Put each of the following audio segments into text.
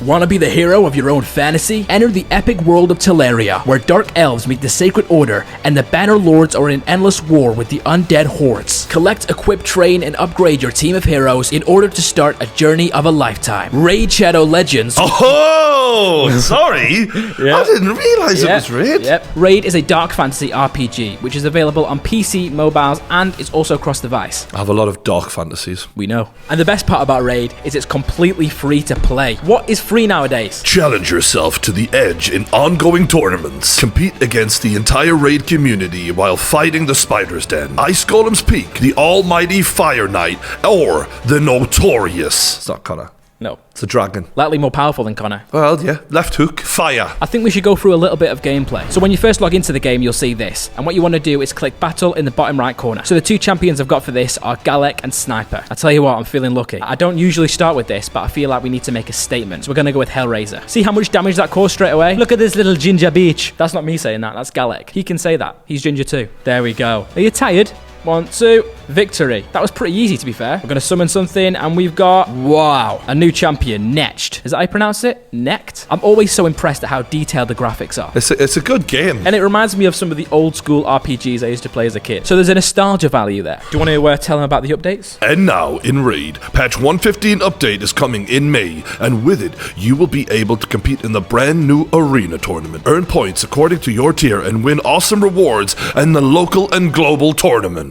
Want to be the hero of your own fantasy? Enter the epic world of Teleria, where dark elves meet the Sacred Order, and the Banner Lords are in endless war with the undead hordes. Collect, equip, train, and upgrade your team of heroes in order to start a journey of a lifetime. Raid Shadow Legends. Oh, sorry. I didn't realize it was Raid. Yep. Raid is a dark fantasy RPG, which is available on PC, mobiles, and is also cross-device. I have a lot of dark fantasies. We know. And the best part about Raid is it's completely free to play. What is free nowadays? Challenge yourself to the edge in ongoing tournaments. Compete against the entire Raid community while fighting the Spider's Den, Ice Golem's Peak, the Almighty Fire Knight, or the Notorious. It's not Connor. No. It's a dragon. Likely more powerful than Connor. Well, yeah. Left hook. Fire. I think we should go through a little bit of gameplay. So when you first log into the game, you'll see this. And what you want to do is click Battle in the bottom right corner. So the two champions I've got for this are Galek and Sniper. I tell you what, I'm feeling lucky. I don't usually start with this, but I feel like we need to make a statement. So we're going to go with Hellraiser. See how much damage that caused straight away? Look at this little ginger beach. That's not me saying that. That's Galek. He can say that. He's ginger too. There we go. Are you tired? 1, 2, victory. That was pretty easy, to be fair. We're going to summon something, and we've got, wow, a new champion, Necht. Is that how you pronounce it? Necht? I'm always so impressed at how detailed the graphics are. It's a good game. And it reminds me of some of the old school RPGs I used to play as a kid. So there's a nostalgia value there. Do you want to tell them about the updates? And now, in Raid, patch 115 update is coming in May, and with it, you will be able to compete in the brand new arena tournament. Earn points according to your tier and win awesome rewards in the local and global tournament.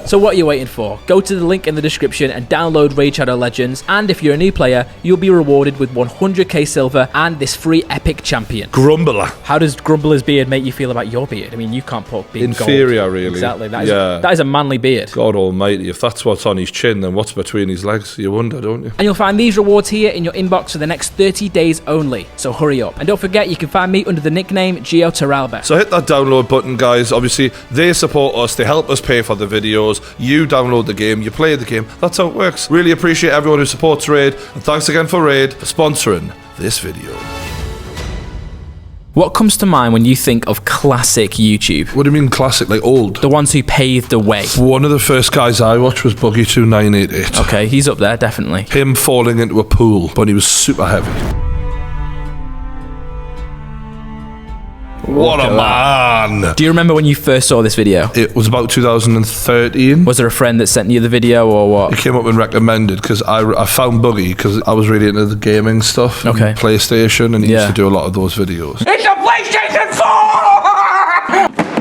So what are you waiting for? Go to the link in the description and download Raid Shadow Legends, and if you're a new player, you'll be rewarded with 100k silver and this free epic champion. Grumbler. How does Grumbler's beard make you feel about your beard? I mean, you can't put big inferior, gold. really. Exactly. That is a manly beard. God almighty, if that's what's on his chin, then what's between his legs? You wonder, don't you? And you'll find these rewards here in your inbox for the next 30 days only, so hurry up. And don't forget, you can find me under the nickname GeoTerralba. So hit that download button, guys. Obviously, they support us, they help us pay for the videos. You download the game, you play the game. That's how it works. Really appreciate everyone who supports Raid, and thanks again for Raid for sponsoring this video. What comes to mind when you think of classic YouTube? What do you mean classic? Like old? The ones who paved the way. One of the first guys I watched was Boogie2988. Okay, he's up there, definitely. Him falling into a pool, but he was super heavy. What a man! Do you remember when you first saw this video? It was about 2013. Was there a friend that sent you the video or what? It came up and recommended because I found Boogie because I was really into the gaming stuff. Okay. PlayStation, and he used to do a lot of those videos. It's a PlayStation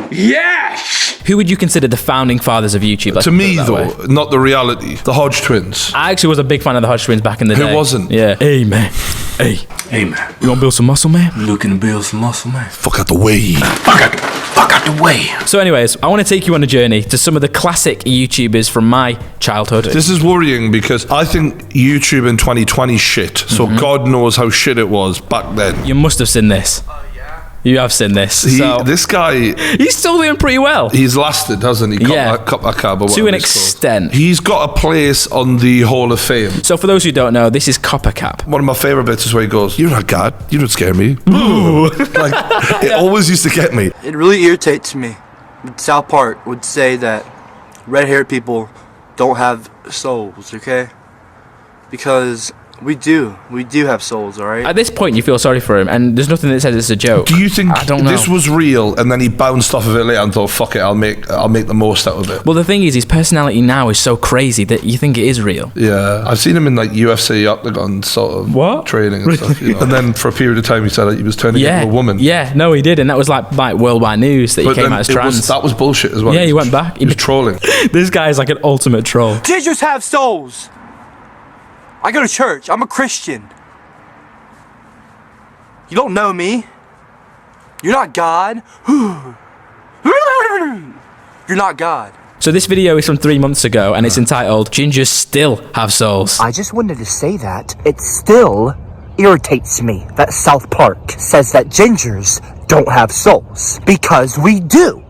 4! Yes! Who would you consider the founding fathers of YouTube? To me, though, not the reality. The Hodge twins. I actually was a big fan of the Hodge twins back in the day. Who wasn't? Yeah. Hey, man. Hey, man. You want to build some muscle, man? Looking to build some muscle, man. Fuck out the way. Fuck out the way. So anyways, I want to take you on a journey to some of the classic YouTubers from my childhood. This is worrying because I think YouTube in 2020 shit. So God knows how shit it was back then. You must have seen this. You have seen this. This guy... He's still doing pretty well. He's lasted, hasn't he? CopperCab. To an extent. He's got a place on the Hall of Fame. So for those who don't know, this is CopperCab. One of my favourite bits is where he goes, "You're not God. You don't scare me." Like, it always used to get me. It really irritates me. South Park would say that red-haired people don't have souls, okay? Because... We do have souls, all right? At this point, you feel sorry for him, and there's nothing that says it's a joke. Do you think I don't know. This was real, and then he bounced off of it later and thought, fuck it, I'll make the most out of it? Well, the thing is, his personality now is so crazy that you think it is real. Yeah, I've seen him in like UFC Octagon sort of training and stuff. You know? And then for a period of time, he said that he was turning into a woman. Yeah, no, he did, and that was like worldwide news that he came out as trans. That was bullshit as well. Yeah, he went back. He was trolling. This guy is like an ultimate troll. Gingers have souls. I go to church. I'm a Christian. You don't know me. You're not God. You're not God. So this video is from 3 months ago, and it's entitled "Gingers Still Have Souls." I just wanted to say that it still irritates me that South Park says that gingers don't have souls, because we do.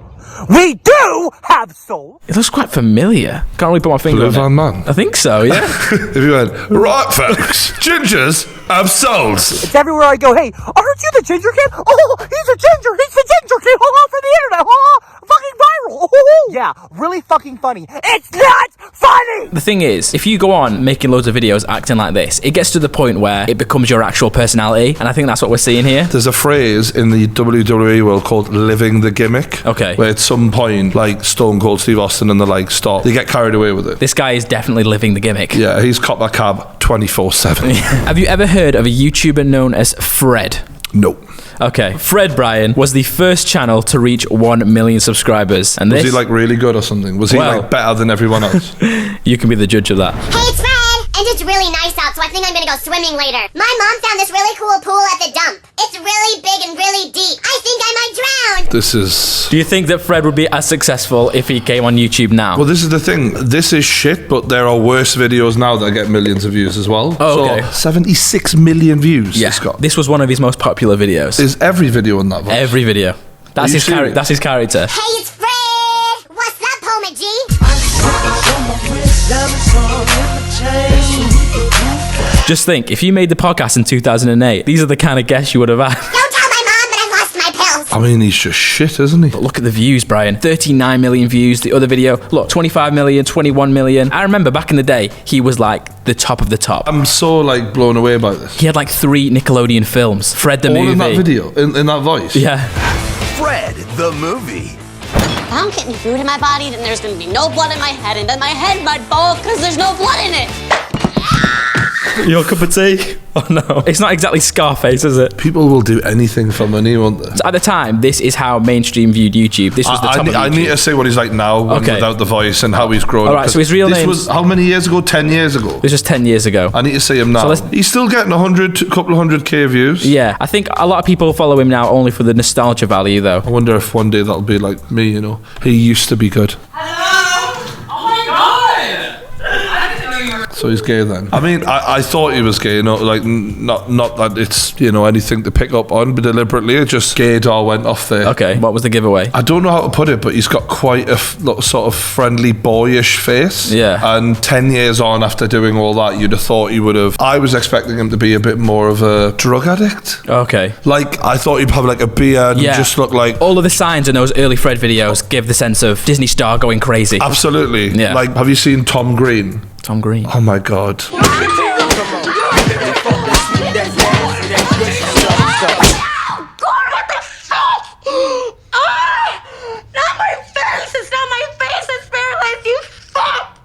We do have souls. It looks quite familiar. Can't really put my finger on it. Blue Van Man. I think so, yeah. If you went, right folks, gingers have souls. It's everywhere I go. Hey, aren't you the ginger kid? Oh, he's a ginger. He's the ginger kid. Oh, for the internet. Oh, fucking viral. Yeah, really fucking funny. It's not funny! The thing is, if you go on making loads of videos acting like this, it gets to the point where it becomes your actual personality, and I think that's what we're seeing here. There's a phrase in the WWE world called living the gimmick. Okay. Where at some point, like Stone Cold Steve Austin and the like stop, they get carried away with it. This guy is definitely living the gimmick. Yeah, he's CopperCab 24/7. Have you ever heard of a YouTuber known as Fred? Nope. Okay, Fred, Brian, was the first channel to reach 1 million subscribers. And Was this, he like really good or something? Was he Well- like better than everyone else? you can be the judge of that. Hey, it's Fred! And it's really nice out, so I think I'm gonna go swimming later. My mom found this really cool pool at the dump. It's really big and really deep. I think I might drown. This is... Do you think that Fred would be as successful if he came on YouTube now? Well, this is the thing. This is shit, but there are worse videos now that get millions of views as well. Oh, okay. So 76 million views yeah, it's got. this was one of his most popular videos. Is every video on that voice? Every video. That's you his serious? That's his character. Hey, it's Fred! What's up, homie G? Just think, if you made the podcast in 2008, these are the kind of guests you would have had. Don't tell my mom that I lost my pills. I mean, he's just shit, isn't he? But look at the views, Brian. 39 million views. The other video, look, 25 million, 21 million. I remember back in the day, he was like the top of the top. I'm so like blown away by this. He had like 3 Nickelodeon films. Fred the All movie. in that video, in that voice. Yeah. Fred the movie. If I don't get any food in my body, then there's gonna be no blood in my head, and then my head might fall because there's no blood in it. Your cup of tea? Oh no. It's not exactly Scarface, is it? People will do anything for money, won't they? At the time, this is how mainstream viewed YouTube. This was the top of YouTube. I need to say what he's like now Okay. without the voice and how he's grown. All right, so his real This name's- was how many years ago? 10 years ago. This was 10 years ago. I need to see him now. let's- He's still getting couple of hundred K views. Yeah, I think a lot of people follow him now only for the nostalgia value, though. I wonder if one day that'll be like me, you know. He used to be good. So he's gay then. I mean, I thought he was gay, you know, like not that it's, you know, anything to pick up on, but deliberately it just gaydar went off there. Okay, what was the giveaway? I don't know how to put it, but he's got quite a sort of friendly, boyish face. Yeah. And 10 years on after doing all that, you'd have thought he would have... I was expecting him to be a bit more of a drug addict. Okay. Like, I thought he'd have like a beard and just look like... All of the signs in those early Fred videos give the sense of Disney star going crazy. Absolutely. Yeah. Like, have you seen Tom Green? Tom Green. Oh my God. Not my face! It's not my face! It's paralyzed, you fuck!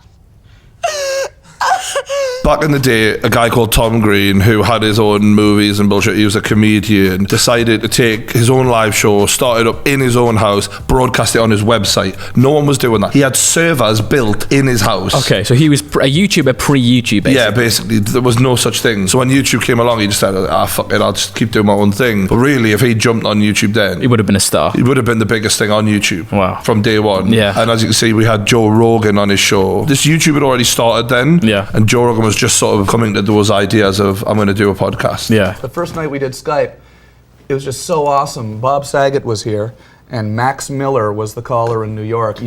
Back in the day, a guy called Tom Green, who had his own movies and bullshit, he was a comedian, decided to take his own live show, started up in his own house, broadcast it on his website. No one was doing that. He had servers built in his house. Okay, so he was a YouTuber pre-YouTube, basically. Yeah, basically, there was no such thing. So when YouTube came along, he just said, fuck it, I'll just keep doing my own thing. But really, if he jumped on YouTube then, He would have been a star. he would have been the biggest thing on YouTube. Wow. From day one. Yeah. And as you can see, we had Joe Rogan on his show. This YouTube had already started then. Yeah. And Joe Rogan was just sort of coming to those ideas of, I'm going to do a podcast. Yeah. The first night we did Skype, it was just so awesome. Bob Saget was here, and Max Miller was the caller in New York.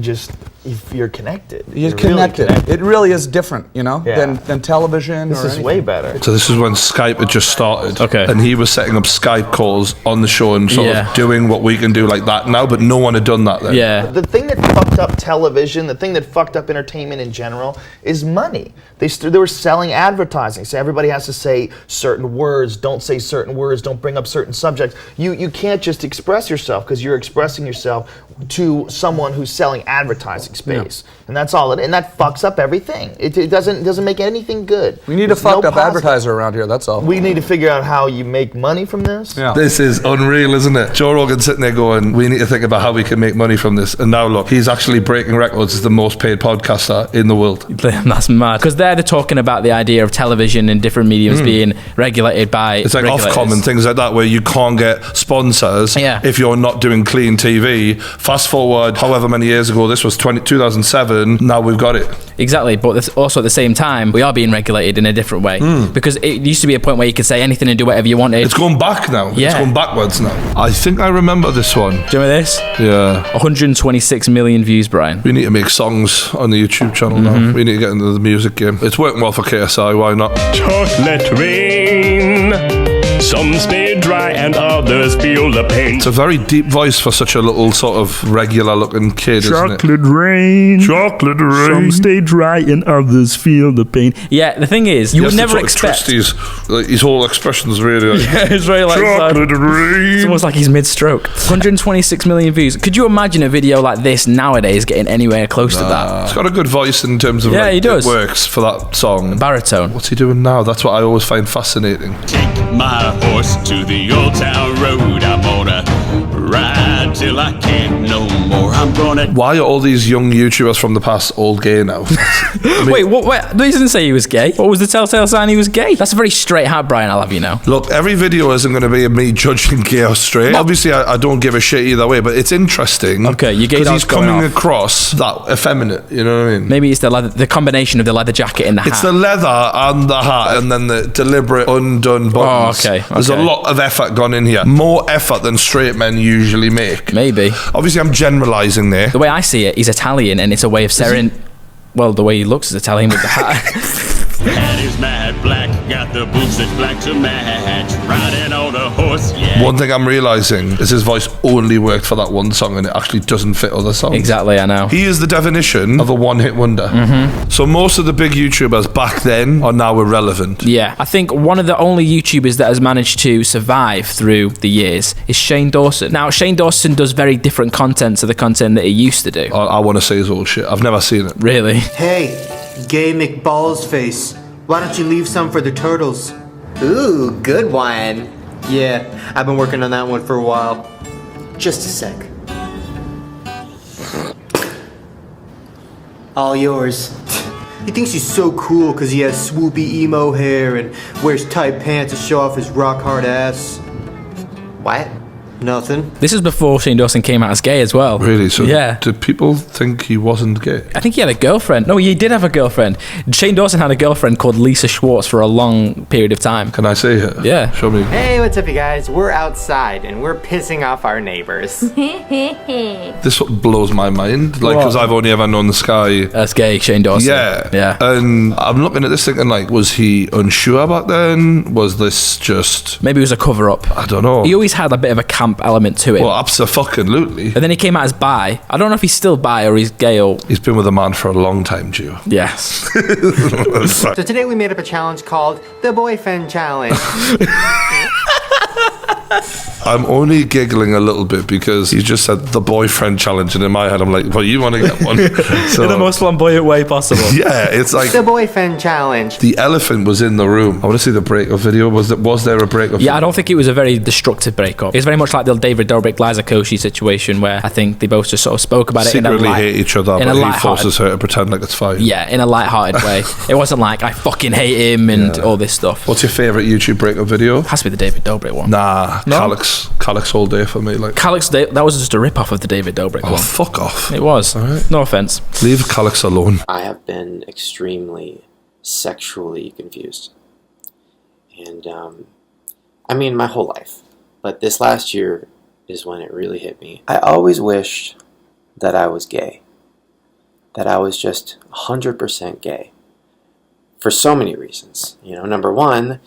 You're connected. You're connected. It really is different, you know, Yeah. than television. This or is anything. way better. So this is when Skype had just started. Okay. And he was setting up Skype calls on the show and sort Yeah. of doing what we can do like that now, but no one had done that then. Yeah. The thing that fucked up television, the thing that fucked up entertainment in general, is money. They were selling advertising. So everybody has to say certain words, don't say certain words, don't bring up certain subjects. You can't just express yourself because you're expressing yourself to someone who's selling advertising space. And that's all it, and that fucks up everything. It doesn't make anything good. We need a There's fucked no up positive. advertiser around here, that's all. We need to figure out how you make money from this. Yeah. This is unreal, isn't it? Joe Rogan sitting there going, we need to think about how we can make money from this. And now look, he's actually breaking records as the most paid podcaster in the world. That's mad. Because they're talking about the idea of television and different mediums being regulated by It's like regulators. Ofcom and things like that where you can't get sponsors Yeah. if you're not doing clean TV. Fast forward however many years ago, this was 2007, now we've got it. Exactly, but also at the same time, we are being regulated in a different way. Because it used to be a point where you could say anything and do whatever you wanted. It's going back now. Yeah. It's going backwards now. I think I remember this one. Do you remember this? Yeah. 126 million views, Brian. We need to make songs on the YouTube channel now. We need to get into the music game. It's working well for KSI, why not? Chocolate rain. Some stay dry and others others feel the pain. It's a very deep voice for such a little sort of regular-looking kid, isn't it? Chocolate rain. Chocolate rain. Some stay dry and others feel the pain. Yeah, the thing is, you would never expect. His whole expression's really like, yeah, it's very like chocolate rain. It's almost like he's mid-stroke. 126 million views. Could you imagine a video like this nowadays getting anywhere close to that? He's got a good voice in terms of he does. It works for that song. Baritone. What's he doing now? That's what I always find fascinating. Take my horse to the old town road. I'm gonna ride till I can't no more. I'm gonna. Why are all these young YouTubers from the past all gay now? Wait, what? He didn't say he was gay. What was the telltale sign he was gay? That's a very straight hat, Brian. I'll have you know. Look, every video isn't going to be me judging gay or straight. Obviously, I don't give a shit either way, but it's interesting. Okay, you gay. Because he's coming across that effeminate. You know what I mean? Maybe it's the combination of the leather jacket and the hat. It's the leather and the hat, and then the deliberate undone buttons. Oh, okay. There's a lot of effort gone in here. More effort than straight men usually make. Maybe. Obviously, I'm generalising there. The way I see it, he's Italian, and it's a way of saying. Well, the way he looks is Italian with the hat. Hat is mad black, got the boots that's black to match. Riding on a horse, yeah. One thing I'm realising is his voice only worked for that one song and it actually doesn't fit other songs. Exactly, I know. He is the definition of a one-hit wonder. Mm-hmm. So most of the big YouTubers back then are now irrelevant. Yeah, I think one of the only YouTubers that has managed to survive through the years is Shane Dawson. Now, Shane Dawson does very different content to the content that he used to do. I want to say his old shit. I've never seen it. Really? Hey, gay McBallsface. Why don't you leave some for the turtles? Ooh, good one. Yeah, I've been working on that one for a while. Just a sec. All yours. He thinks he's so cool because he has swoopy emo hair and wears tight pants to show off his rock hard ass. What? Nothing. This is before Shane Dawson came out as gay as well. Really? So yeah. Did people think he wasn't gay? I think he had a girlfriend. No, he did have a girlfriend. Shane Dawson had a girlfriend called Lisa Schwartz for a long period of time. Can I say her? Yeah. Show me. Hey, what's up, you guys? We're outside and we're pissing off our neighbors. This blows my mind. Like, because I've only ever known Sky as gay, Shane Dawson. Yeah. Yeah. And I'm looking at this thinking, like, was he unsure back then? Was this just... Maybe it was a cover-up. I don't know. He always had a bit of a camp element to it. Well, absolutely. And then he came out as bi. I don't know if he's still bi or he's gay or... He's been with a man for a long time, Gio. Yes. So today we made up a challenge called the Boyfriend Challenge. I'm only giggling a little bit because you just said the boyfriend challenge, and in my head I'm like, well, you want to get one. So, in the most flamboyant way possible. Yeah, it's like the Boyfriend Challenge. The elephant was in the room. I want to see the breakup video. Was there a breakup? Yeah, I don't think it was a very destructive breakup. It's very much like the David Dobrik, Liza Koshy situation where I think they both just sort of spoke about secretly it in a hate each other, but he forces her to pretend like it's fine. Yeah, in a light-hearted way. It wasn't like I fucking hate him and all this stuff. What's your favourite YouTube breakup video? Has to be the David Dobrik one. Nah, no? Calyx all day for me. Like Calyx, that was just a rip-off of the David Dobrik one. Oh, fuck off. It was. All right. No offense. Leave Calyx alone. I have been extremely sexually confused. And, I mean, my whole life. But this last year is when it really hit me. I always wished that I was gay. That I was just 100% gay. For so many reasons. You know, number one,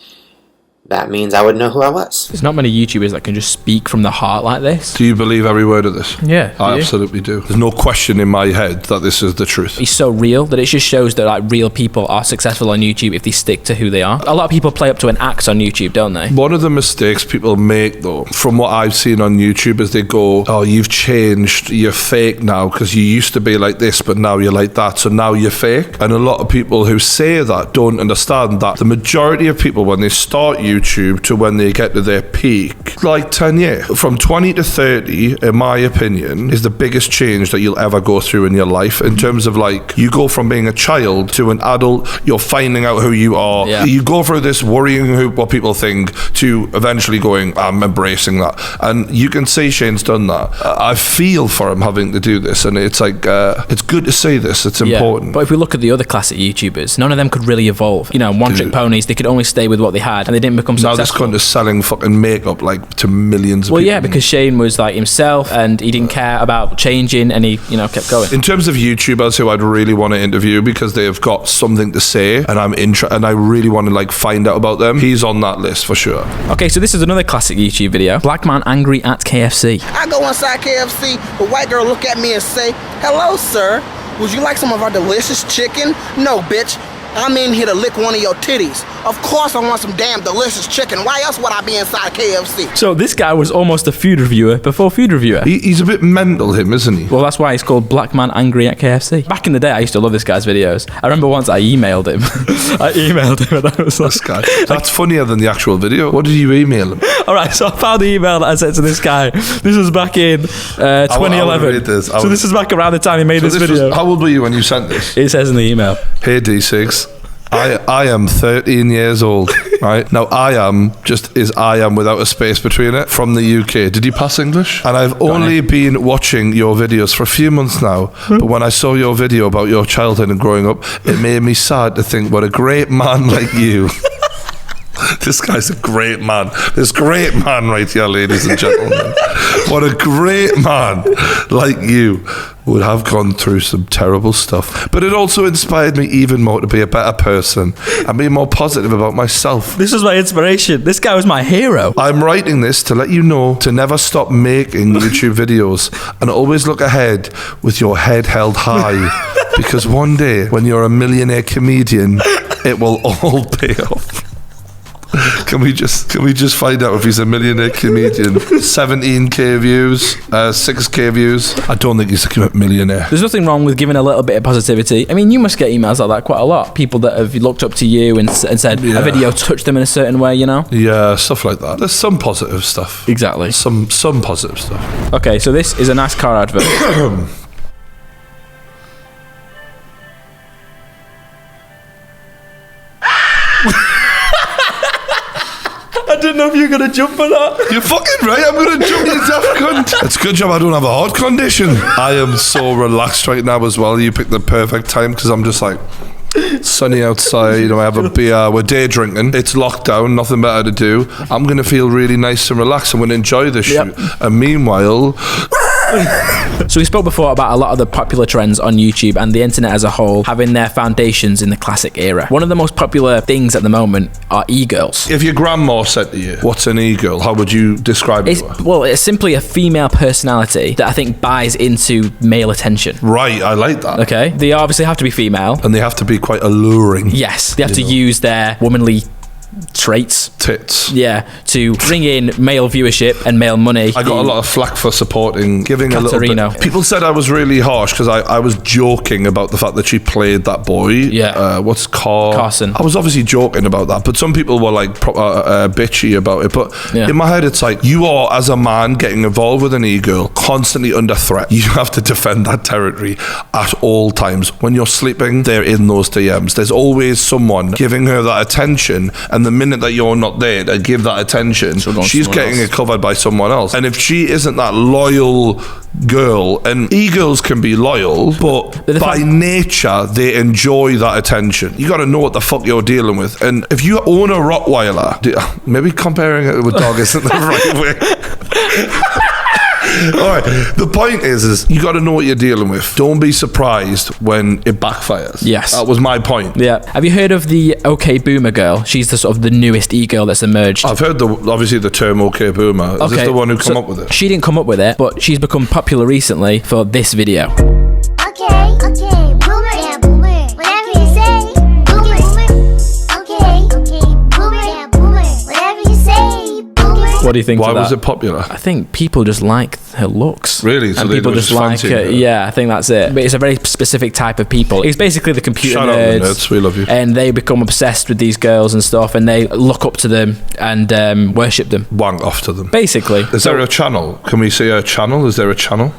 that means I would know who I was. There's not many YouTubers that can just speak from the heart like this. Do you believe every word of this? Yeah. I absolutely do. There's no question in my head that this is the truth. He's so real that it just shows that like real people are successful on YouTube if they stick to who they are. A lot of people play up to an act on YouTube, don't they? One of the mistakes people make, though, from what I've seen on YouTube, is they go, oh, you've changed, you're fake now because you used to be like this, but now you're like that, so now you're fake. And a lot of people who say that don't understand that the majority of people, when they start YouTube to when they get to their peak, like 10 years. From 20 to 30, in my opinion, is the biggest change that you'll ever go through in your life. In terms of like, you go from being a child to an adult, you're finding out who you are. Yeah. You go through this worrying what people think to eventually going, I'm embracing that. And you can see Shane's done that. I feel for him having to do this, and it's like, it's good to say this, it's important. But if we look at the other classic YouTubers, none of them could really evolve. You know, one-trick ponies, they could only stay with what they had, and they didn't become now this successful. cunt is selling fucking makeup like to millions of Well, people. yeah, because Shane was like himself, and he didn't care about changing, and he, kept going. In terms of YouTubers who I'd really want to interview because they've got something to say, and and I really want to like find out about them, he's on that list for sure. Okay, so this is another classic YouTube video. Black man angry at KFC. I go inside KFC, a white girl look at me and say, "Hello, sir. Would you like some of our delicious chicken?" "No, bitch. I'm in here to lick one of your titties. Of course I want some damn delicious chicken. Why else would I be inside KFC?" So this guy was almost a food reviewer before food reviewer. He's a bit mental, him, isn't he? Well, that's why he's called Black Man Angry at KFC. Back in the day, I used to love this guy's videos. I remember once I emailed him. And I was like, This guy. That's funnier than the actual video. What did you email him? all right, so I found the email that I sent to this guy. This was back in 2011. read this. So this is back around the time he made this video. How old were you when you sent this? It says in the email. Hey D6, I am 13 years old, right? Now I am just is I am without a space between it, from the UK. Did you pass English? And I've only been watching your videos for a few months now, but when I saw your video about your childhood and growing up, it made me sad to think what a great man like you. This guy's a great man. This great man right here, ladies and gentlemen. What a great man like you would have gone through some terrible stuff. But it also inspired me even more to be a better person and be more positive about myself. This was my inspiration. This guy was my hero. I'm writing this to let you know to never stop making YouTube videos and always look ahead with your head held high. Because one day, when you're a millionaire comedian, it will all pay off. Can we just find out if he's a millionaire comedian? 17k views, 6k views. I don't think he's a millionaire. There's nothing wrong with giving a little bit of positivity. I mean, you must get emails like that quite a lot. People that have looked up to you and said a video touched them in a certain way, Yeah, stuff like that. There's some positive stuff. Exactly. Some positive stuff. Okay, so this is a nice car advert. I didn't know if you were going to jump for that. You're fucking right, I'm going to jump, you daft cunt. It's a good job I don't have a heart condition. I am so relaxed right now as well. You picked the perfect time because I'm just like, sunny outside, I have a beer, we're day drinking, it's lockdown, nothing better to do. I'm going to feel really nice and relaxed. I'm going to enjoy this shoot. And meanwhile... So we spoke before about a lot of the popular trends on YouTube and the internet as a whole having their foundations in the classic era. One of the most popular things at the moment are e-girls. If your grandma said to you, what's an e-girl, how would you describe it? Well, it's simply a female personality that I think buys into male attention. Right, I like that. Okay, they obviously have to be female. And they have to be quite alluring. Yes, they have to use their womanly traits, tits, to bring in male viewership and male money. I got a lot of flack for giving a little bit. People said I was really harsh because I was joking about the fact that she played that boy. What's Carson. I was obviously joking about that, but some people were like bitchy about it. But in my head, it's like, you are, as a man getting involved with an e-girl, constantly under threat. You have to defend that territory at all times. When you're sleeping, they're in those DMs. There's always someone giving her that attention, and the minute that you're not there to give that attention, she's getting it covered by someone else. And if she isn't that loyal girl, and e-girls can be loyal, but by nature they enjoy that attention. You got to know what the fuck you're dealing with. And if you own a Rottweiler, maybe comparing it with a dog isn't the right way. Alright, the point is you got to know what you're dealing with. Don't be surprised when it backfires. Yes. That was my point. Yeah. Have you heard of the OK Boomer girl? She's the sort of the newest e-girl that's emerged. I've heard obviously the term OK Boomer. Is this the one who come up with it? She didn't come up with it, but she's become popular recently for this video. Okay, boomer, yeah, boomer. Whatever you say, boomer. Okay, boomer, yeah, boomer. Whatever you say, boomer. What do you think? Why was it popular? I think people just like her looks. Really? So and people just like her. Yeah, I think that's it. But it's a very specific type of people. It's basically the computer Shout nerds. out the nerds. We love you. And they become obsessed with these girls and stuff, and they look up to them and worship them. Wank off to them. Basically. Is there a channel? Can we see a channel? Is there a channel?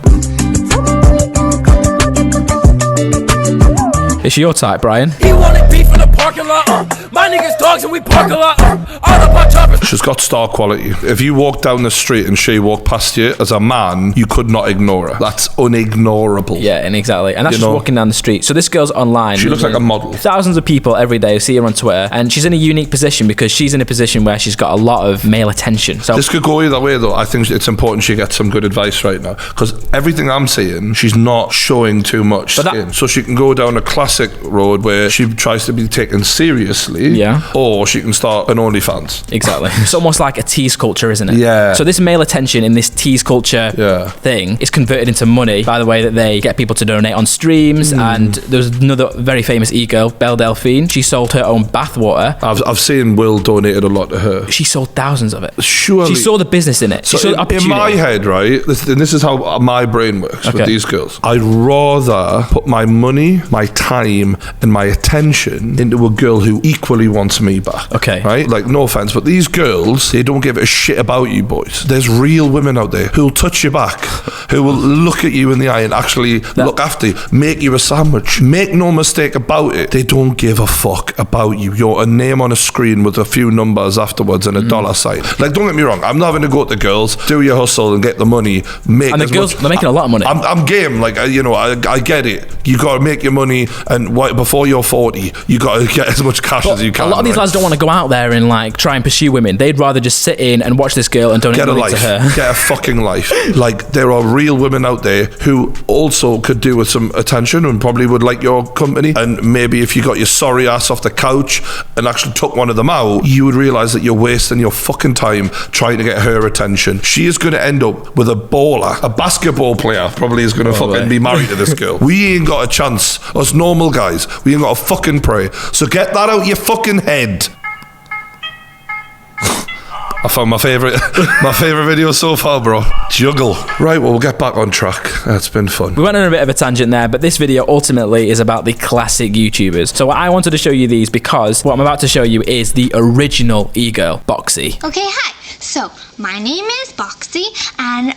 It's your type, Brian. He wanted beef in the parking lot. My niggas dogs and we park a lot. All the punch choppers. She's got star quality. If you walk down the street and she walked past you, as a man, you could not ignore her. That's unignorable. Yeah, and exactly. And that's just walking down the street. So this girl's online. She looks like a model. Thousands of people every day see her on Twitter, and she's in a unique position because she's in a position where she's got a lot of male attention. So this could go either way, though. I think it's important she gets some good advice right now, because everything I'm seeing, she's not showing too much skin. So she can go down a classic road where she tries to be taken seriously, or she can start an OnlyFans. Exactly. It's almost like a tease culture, isn't it? Yeah. So this male attention in this tease culture thing is converted into money by the way that they get people to donate on streams. And there's another very famous e-girl, Belle Delphine. She sold her own bathwater. I've seen Will donated a lot to her. She sold thousands of it. Surely. She saw the business in it. She So saw the opportunity. in my head, right, and this is how my brain works with these girls. I'd rather put my money, my time, and my attention into a girl who equally wants me back. Okay. Right? Like, no offense, but these girls, they don't give a shit about you boys. There's real women out there who'll touch your back, who will look at you in the eye and actually look after you, make you a sandwich. Make no mistake about it. They don't give a fuck about you. You're a name on a screen with a few numbers afterwards and a dollar sign. Like, don't get me wrong, I'm not having to go to girls, do your hustle and get the money, make And the girls, they're making a lot of money. I'm game, like, I get it. You got to make your money, and before you're 40, you got to get as much cash as you can. A lot of these lads don't want to go out there and like try and pursue women. They'd rather just sit in and watch this girl and donate Get a money life. to her. Get a fucking life. Like, there are real women out there who also could do with some attention and probably would like your company. And maybe if you got your sorry ass off the couch and actually took one of them out, you would realise that you're wasting your fucking time trying to get her attention. She is going to end up with a baller. A basketball player probably is going to fucking be married to this girl. We ain't got a chance. Us normal guys, we ain't got a fucking pray. So get that out your fucking head. I found my favourite video so far, bro. Juggle. Right, well, we'll get back on track. That's been fun. We went on a bit of a tangent there, but this video ultimately is about the classic YouTubers. So I wanted to show you these because what I'm about to show you is the original e-girl, Boxy. Okay, hi. So, my name is Boxy, and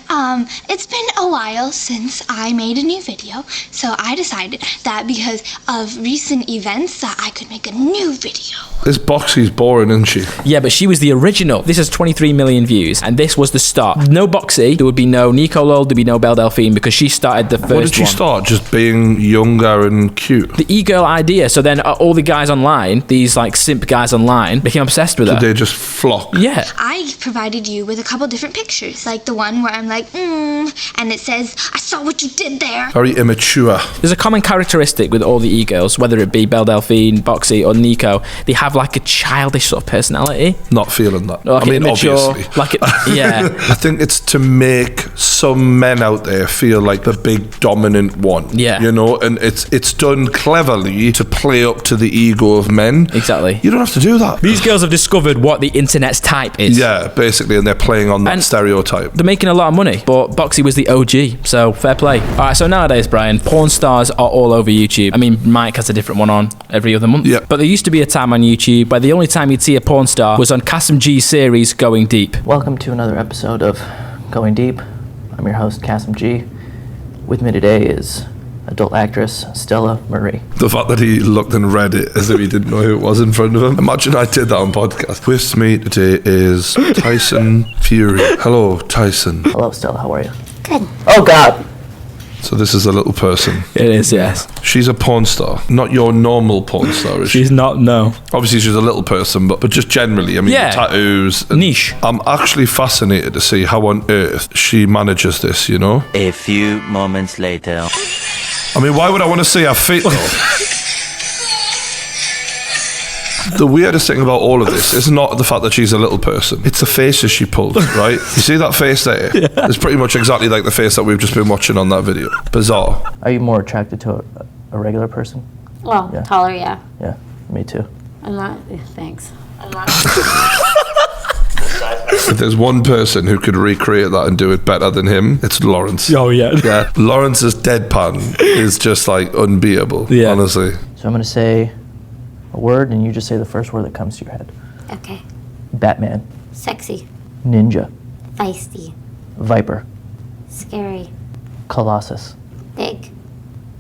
it's been a while since I made a new video, so I decided that because of recent events that I could make a new video. This Boxy's boring, isn't she? Yeah, but she was the original. This has 23 million views, and this was the start. No Boxy, there would be no Nico Lol, there'd be no Belle Delphine, because she started the first one. What did she start? Just being younger and cute? The e-girl idea. So then all the guys online, these like simp guys online, became obsessed with her. Did they just flock? Yeah. I provided you with a couple different pictures, like the one where I'm like, and it says, I saw what you did there. Very immature. There's a common characteristic with all the e-girls, whether it be Belle Delphine, Boxy, or Nico. They have like a childish sort of personality. Not feeling that. Like I mean, immature, obviously. Like yeah. I think it's to make some men out there feel like the big dominant one. Yeah. You know, and it's done cleverly to play up to the ego of men. Exactly. You don't have to do that. These girls have discovered what the internet's type is. Yeah, basically, and they're playing on that stereotype. They're making a lot of money, but Boxy was the OG, so fair play. Alright, so nowadays, Brian, porn stars are all over YouTube. I mean, Mike has a different one on every other month. Yeah. But there used to be a time on YouTube where the only time you'd see a porn star was on Kassem G's series Going Deep. Welcome to another episode of Going Deep. I'm your host, Kassem G. With me today is adult actress Stella Marie. The fact that he looked and read it as if he didn't know who it was in front of him. Imagine I did that on podcast. With me today is Tyson Fury. Hello, Tyson. Hello, Stella. How are you? Good. Oh, God. So this is a little person. It is, yes. She's a porn star. Not your normal porn star, is she? She's not, no. Obviously, she's a little person, but just generally, I mean, Yeah. tattoos. Niche. I'm actually fascinated to see how on earth she manages this, you know? A few moments later. I mean, why would I want to see her feet, though? The weirdest thing about all of this is not the fact that she's a little person. It's the faces she pulls, right? You see that face there? Yeah. It's pretty much exactly like the face that we've just been watching on that video. Bizarre. Are you more attracted to a regular person? Well, Yeah. taller, yeah. Yeah, me too. I'm not. Thanks. I'm not. If there's one person who could recreate that and do it better than him, it's Lawrence. Oh, yeah. Yeah. Lawrence's deadpan is just like unbeatable, honestly. So I'm going to say a word, and you just say the first word that comes to your head. Okay. Batman. Sexy. Ninja. Feisty. Viper. Scary. Colossus. Big.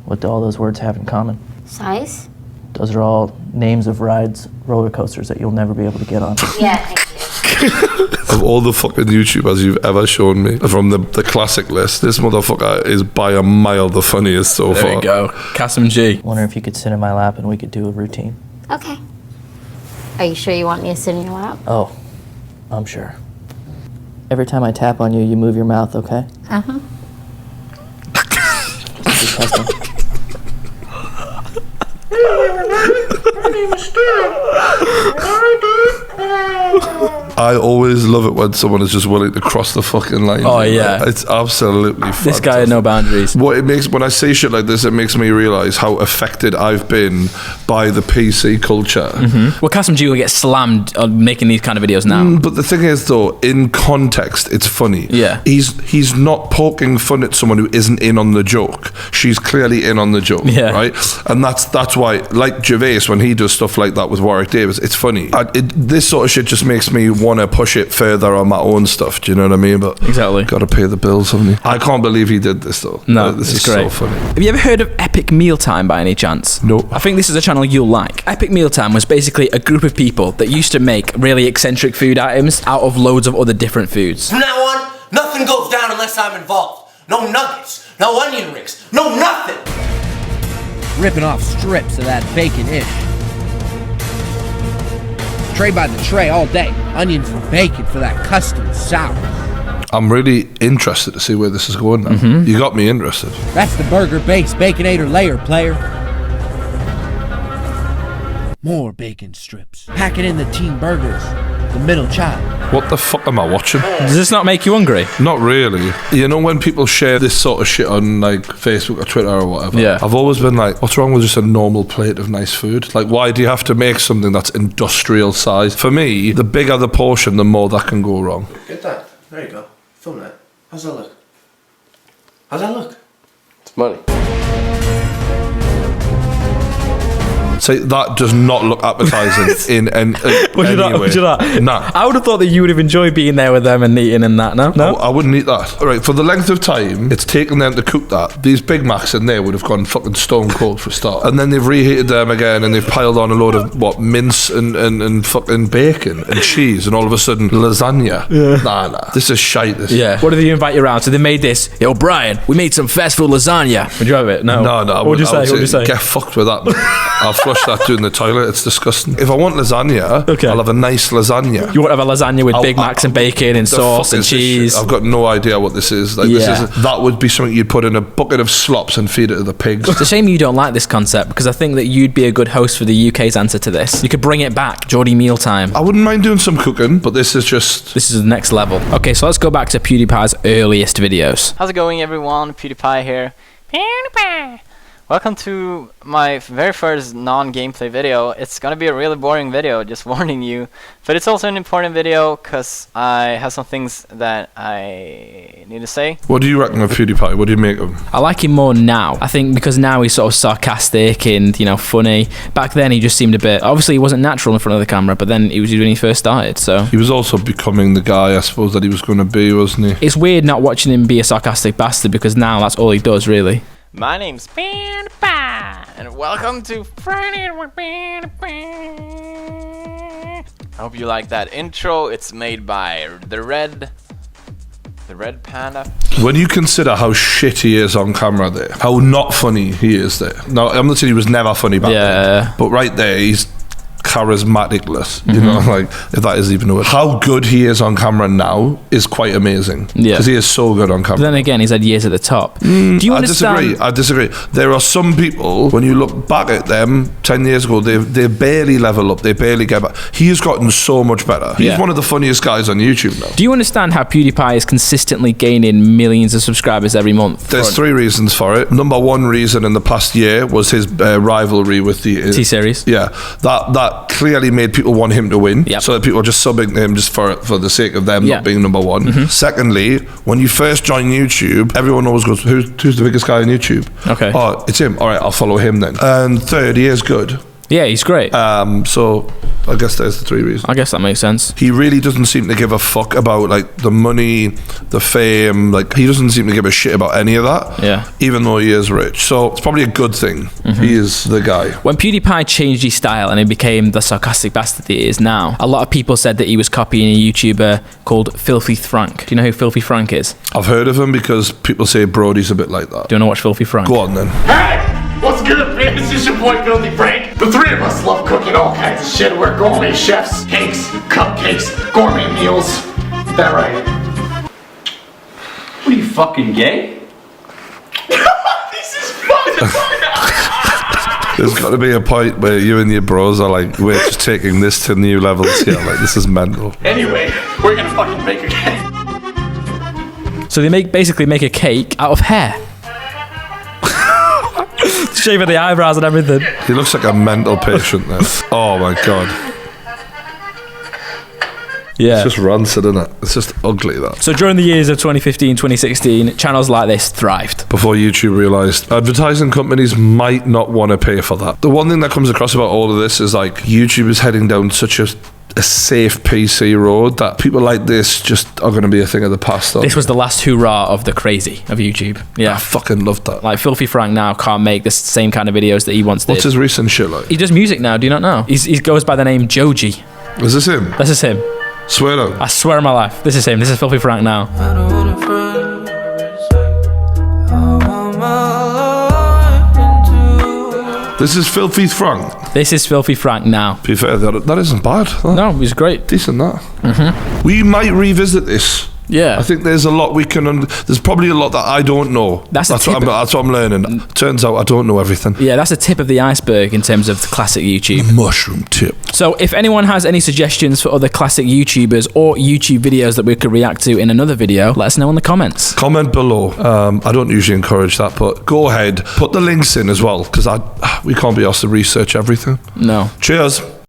What do all those words have in common? Size? Those are all names of rides, roller coasters that you'll never be able to get on. Yeah, thank you. Of all the fucking YouTubers you've ever shown me, from the classic list, this motherfucker is by a mile the funniest so far. There you go. Kassem G. Wonder if you could sit in my lap and we could do a routine. Okay. Are you sure you want me to sit in your lap? Oh, I'm sure. Every time I tap on you, you move your mouth, okay? Uh-huh. I always love it when someone is just willing to cross the fucking line. Oh, yeah. It's absolutely fantastic. This guy had no boundaries. What it makes, when I say shit like this, it makes me realise how affected I've been by the PC culture. Well, Kassem G will get slammed on making these kind of videos now. But the thing is, though, in context, it's funny. Yeah. He's not poking fun at someone who isn't in on the joke. She's clearly in on the joke, right? And that's why, like Gervais, when he does stuff like that with Warwick Davis, it's funny. This sort of shit just makes me want to push it further on my own stuff. Do you know what I mean? But exactly, got to pay the bills, haven't you? I can't believe he did this though. No, this it's is great. so funny. Have you ever heard of Epic Mealtime by any chance? No. I think this is a channel you'll like. Epic Mealtime was basically a group of people that used to make really eccentric food items out of loads of other different foods. From now on, nothing goes down unless I'm involved. No nuggets, no onion rings, no nothing. Ripping off strips of that bacon-ish. Tray by the tray all day. Onions and bacon for that custom sour. I'm really interested to see where this is going now. You got me interested. That's the burger base baconator layer, player. More bacon strips. Packing in the team burgers. The middle child. What the fuck am I watching? Does this not make you hungry? Not really. You know when people share this sort of shit on like Facebook or Twitter or whatever? Yeah. I've always been like, what's wrong with just a normal plate of nice food? Like, why do you have to make something that's industrial size? For me, the bigger the portion, the more that can go wrong. Get that. There you go. Film that. How's that look? How's that look? It's money. So that does not look appetizing in any way. Nah. I would have thought that you would have enjoyed being there with them and eating and that. No, I wouldn't eat that. All right, for the length of time it's taken them to cook that, these Big Macs in there would have gone fucking stone cold for a start. And then they've reheated them again and they've piled on a load of mince and fucking bacon and cheese and all of a sudden lasagna. Nah. This is shite. Yeah. What did they invite you around? So they made this. Yo, Brian, we made some fast food lasagna. Would you have it? No. What would you say? Get fucked with that. I'll flush that down the toilet. It's disgusting. If I want lasagna, I'll have a nice lasagna. You won't have a lasagna with Big Macs and bacon and sauce and cheese. I've got no idea what this is. Like, that would be something you'd put in a bucket of slops and feed it to the pigs. It's a shame you don't like this concept because I think that you'd be a good host for the UK's answer to this. You could bring it back, Geordie Mealtime. I wouldn't mind doing some cooking, but this is the next level. Okay, so let's go back to PewDiePie's earliest videos. How's it going, everyone? PewDiePie here. PewDiePie! Welcome to my very first non-gameplay video. It's gonna be a really boring video, just warning you. But it's also an important video because I have some things that I need to say. What do you reckon of PewDiePie? What do you make of him? I like him more now. I think because now he's sort of sarcastic and, funny. Back then he just seemed a bit... Obviously he wasn't natural in front of the camera, but then he was when he first started, so... He was also becoming the guy, I suppose, that he was going to be, wasn't he? It's weird not watching him be a sarcastic bastard because now that's all he does, really. My name's PewDiePie, and welcome to Friday with PewDiePie. I hope you like that intro. It's made by the Red Panda. When you consider how shit he is on camera there, how not funny he is there. Now, I'm not saying he was never funny back then, but right there, he's charismaticless, you know, like, if that is even a word. How good he is on camera now is quite amazing. Because he is so good on camera. But then again, he's had years at the top. Do you understand? I disagree. There are some people, when you look back at them 10 years ago, they barely level up, they barely get back. He has gotten so much better. He's one of the funniest guys on YouTube now. Do you understand how PewDiePie is consistently gaining millions of subscribers every month? There's three reasons for it. Number one reason in the past year was his rivalry with the T-Series. Yeah, that clearly made people want him to win, so that people are just subbing to him just for the sake of them not being number one. Secondly, when you first join YouTube, everyone always goes, who's the biggest guy on YouTube? Okay. Oh, it's him. All right, I'll follow him then. And third, he is good. Yeah, he's great. So I guess there's the 3 reasons. I guess that makes sense. He really doesn't seem to give a fuck about like the money, the fame. Like he doesn't seem to give a shit about any of that. Yeah. Even though he is rich, so it's probably a good thing. He is the guy. When PewDiePie changed his style and he became the sarcastic bastard that he is now, a lot of people said that he was copying a YouTuber called Filthy Frank. Do you know who Filthy Frank is? I've heard of him because people say Brody's a bit like that. Do you want to watch Filthy Frank? Go on then. Hey! What's good, man? This is your boy Filthy Frank. The 3 of us love cooking all kinds of shit. We're gourmet chefs, cakes, cupcakes, gourmet meals. Is that right? What are you, fucking gay? This is fucking There's got to be a point where you and your bros are like, we're just taking this to new levels here. Like, this is mental. Anyway, we're gonna fucking make a cake. So they basically make a cake out of hair. Shaving the eyebrows and everything. He looks like a mental patient then. Oh my god. Yeah. It's just rancid, isn't it? It's just ugly, that. So during the years of 2015, 2016, channels like this thrived. Before YouTube realised advertising companies might not want to pay for that. The one thing that comes across about all of this is like YouTube is heading down such a safe PC road that people like this just are going to be a thing of the past. This was the last hurrah of the crazy of YouTube. Yeah. I fucking loved that. Like Filthy Frank now can't make the same kind of videos that he once did. What's his recent shit like? He does music now, do you not know? He goes by the name Geordie. Is this him? This is him. Swear to. I swear on my life. This is him. This is Filthy Frank now. This is Filthy Frank. This is Filthy Frank now. To be fair, that isn't bad. No, he's great. Decent, that. We might revisit this. Yeah. I think there's a lot we can... there's probably a lot that I don't know. That's what I'm learning. Turns out I don't know everything. Yeah, that's the tip of the iceberg in terms of the classic YouTube. The mushroom tip. So if anyone has any suggestions for other classic YouTubers or YouTube videos that we could react to in another video, let us know in the comments. Comment below. I don't usually encourage that, but go ahead. Put the links in as well, because we can't be asked to research everything. No. Cheers.